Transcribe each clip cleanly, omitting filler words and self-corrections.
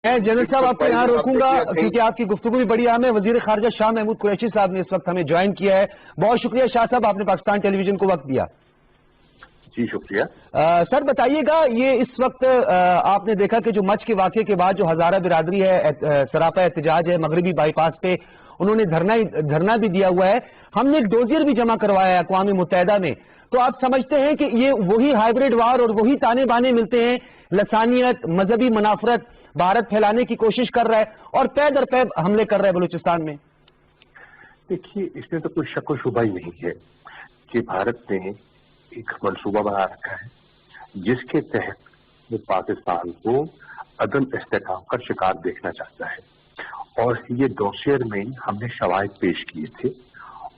میں जनरल साहब आपको यहाँ रोकूंगा क्योंकि आपकी गुफ्तगू भी बड़ी अहम है। वजीर खारजा शाह महमूद कुरैशी साहब ने इस वक्त हमें ज्वाइन किया है। बहुत शुक्रिया शाह साहब, आपने पाकिस्तान टेलीविजन को वक्त दिया। जी शुक्रिया। सर बताइएगा, ये इस वक्त आपने देखा कि जो मच के वाक़े के बाद जो हज़ारा बिरादरी है, सरापा एहतजाज है मगरबी बाईपास पे, उन्होंने धरना भी दिया हुआ है। हमने एक डोजियर भी जमा करवाया है अक़वाम मुत्तहिदा में। तो आप समझते हैं कि ये वही हाइब्रिड वार और वही ताने बाने मिलते हैं, लसानियत, मजहबी मुनाफरत भारत फैलाने की कोशिश कर रहा है और पै दर पै हमले कर रहा है बलूचिस्तान में? देखिए, इसमें तो कोई शक व शुबा ही नहीं है कि भारत ने एक मंसूबा बना रखा है जिसके तहत वो पाकिस्तान को अदम इस्तेहकाम का शिकार देखना चाहता है। और ये डोसियर में हमने शवाहिद पेश किए थे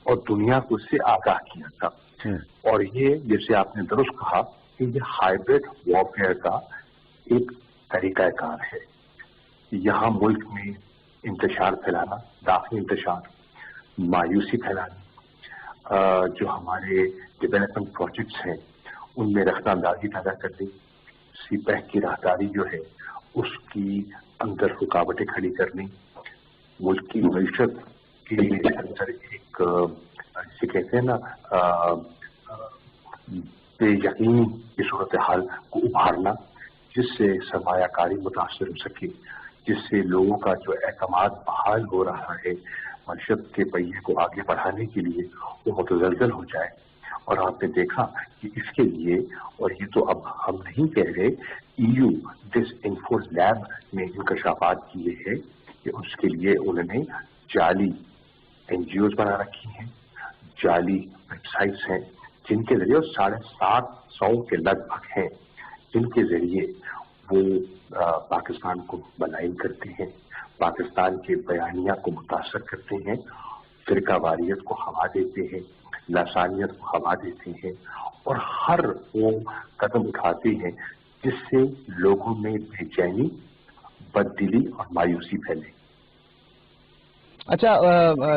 और दुनिया को उससे आगाह किया था। और ये जैसे आपने दुरुस्त कहा कि ये हाइब्रिड वॉरफेयर का एक तरीकाकार है। यहाँ मुल्क में इंतशार फैलाना, दाखिली इंतशार, मायूसी फैलाना, जो हमारे डेवलपमेंट प्रोजेक्ट्स हैं उनमें रखनांदाजी पैदा करनी, सीपैक की राहदारी जो है उसकी अंदर रुकावटें खड़ी करनी, मुल्क की मईशत के अंदर एक जिसे कहते हैं ना बेयकीनी की सूरत हाल को उभारना, जिससे सरमायाकारी मुतासर हो सके, जिससे लोगों का जो एतमाद बहाल हो रहा है मईशत के पहिए को आगे बढ़ाने के लिए वो मुतज़लज़ल हो जाए। और आपने देखा कि इसके लिए, और ये तो अब हम नहीं कह रहे, EU डिसइंफो लैब ने इंकशाफात किए हैं कि उसके लिए उन्होंने जाली NGOs बना रखी हैं, जाली वेबसाइट्स हैं जिनके जरिए 750 के लगभग हैं जिनके जरिए वो पाकिस्तान को मलाइन करते हैं, पाकिस्तान के बयानिया को मुतासर करते हैं, फिरकावारियत को हवा देते हैं, लसानियत को हवा देते हैं और हर वो कदम उठाते हैं जिससे लोगों में बेचैनी, बददिली और मायूसी फैले। अच्छा,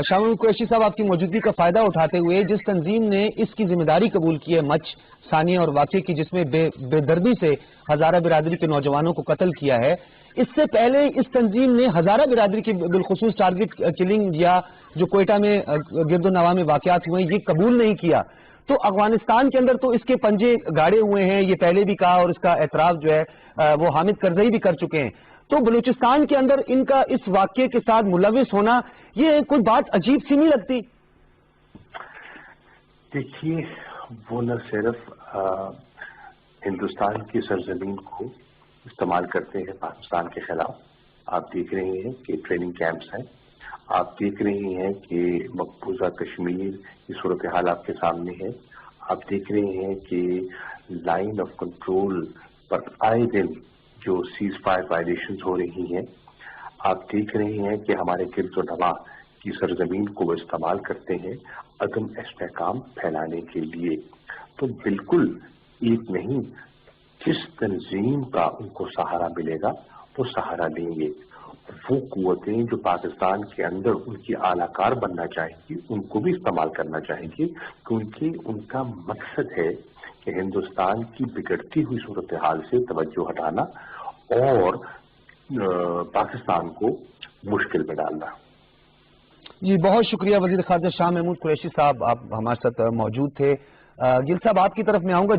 शाह महमूद कुरैशी साहब, आपकी मौजूदगी का फायदा उठाते हुए जिस तंजीम ने इसकी जिम्मेदारी कबूल की है मच, सानिया और वाक़े की, जिसमें बेदर्दी से हज़ारा बिरादरी के नौजवानों को कत्ल किया है, इससे पहले इस तंजीम ने हज़ारा बिरादरी की बिलखुसूस टारगेट किलिंग या जो कोयटा में गिरदोनवा में वाक़यात हुए ये कबूल नहीं किया। तो अफगानिस्तान के अंदर तो इसके पंजे गाड़े हुए हैं, ये पहले भी कहा और इसका एतराफ़ जो है वो हामिद करज़ई भी कर चुके हैं। तो बलूचिस्तान के अंदर इनका इस वाक़े के साथ मुलविस होना, ये कोई बात अजीब सी नहीं लगती? देखिए, वो न सिर्फ हिंदुस्तान की सरजमीन को इस्तेमाल करते हैं पाकिस्तान के खिलाफ। आप देख रहे हैं कि ट्रेनिंग कैंप्स हैं, आप देख रहे हैं कि मकबूजा कश्मीर की सूरत हाल आपके सामने है, आप देख रहे हैं कि लाइन ऑफ कंट्रोल पर आए दिन जो सीज फायर वायलेशंस हो रही हैं, आप देख रहे हैं कि हमारे गिरदोनवा की सरजमीन को वो इस्तेमाल करते हैं अदम इस्तेहकाम फैलाने के लिए। तो बिल्कुल एक नहीं, जिस तंजीम का उनको सहारा मिलेगा वो सहारा लेंगे। वो कुव्वतें जो पाकिस्तान के अंदर उनकी आलाकार बनना चाहेंगी उनको भी इस्तेमाल करना चाहेंगी, क्योंकि उनका मकसद है कि हिंदुस्तान की बिगड़ती हुई सूरत हाल से तवज्जो हटाना और पाकिस्तान को मुश्किल में डालना। जी बहुत शुक्रिया वजीर खारजा शाह महमूद कुरैशी साहब, आप हमारे साथ मौजूद थे। गिल साहब, आपकी तरफ में आऊंगा।